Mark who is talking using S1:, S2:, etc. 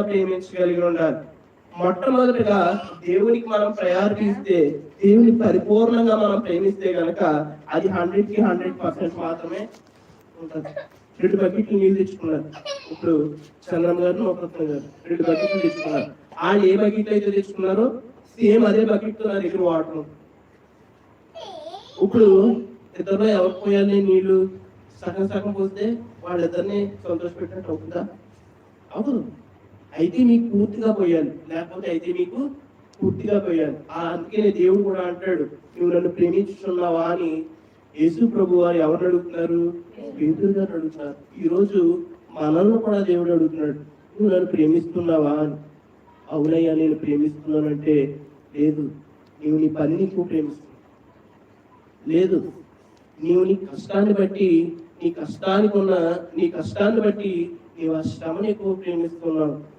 S1: ప్రేమించగలిగి ఉండాలి. మొట్టమొదటిగా దేవునికి మనం ప్రయారిటీ ఇస్తే, దేవుని పరిపూర్ణంగా మనం ప్రేమిస్తే గనక అది 100కి 100% మాత్రమే ఉంటుంది. 2 బకెట్లు నీళ్ళు తెచ్చుకున్నారు. ఇప్పుడు చంద్రమ్మ గారు నూకరత్న గారు 2 బకెట్లు తెచ్చుకున్నారు. ఏ బకెట్లు అయితే తెచ్చుకున్నారో సేమ్ అదే బకెట్ నా దగ్గర వాటర్. ఇప్పుడు ఇద్దరులో ఎవరు పోయాలి నీళ్లు? సగం సగం పోస్తే వాళ్ళిద్దరిని సంతోష పెట్టినట్టు అవుతుందా? అవును. అయితే మీకు పూర్తిగా పోయాలి, లేకపోతే అయితే మీకు పూర్తిగా పోయాలి. అందుకనే దేవుడు కూడా అంటాడు, నువ్వు నన్ను ప్రేమించుతున్నావా అని. యేసు ప్రభు వారు ఎవరు అడుగుతున్నారు? పేతురు గారు అడుగుతున్నారు. ఈ రోజు మనల్ని కూడా దేవుడు అడుగుతున్నాడు, నువ్వు నన్ను ప్రేమిస్తున్నావా అని. అవునయ్యా నేను ప్రేమిస్తున్నానంటే, లేదు నీవు నీ పనిని ఎక్కువ ప్రేమిస్తున్నావు, లేదు నీవు నీ కష్టాన్ని బట్టి, నీ కష్టాన్ని బట్టి నీవు ఆ శ్రమను ఎక్కువ ప్రేమిస్తున్నావు.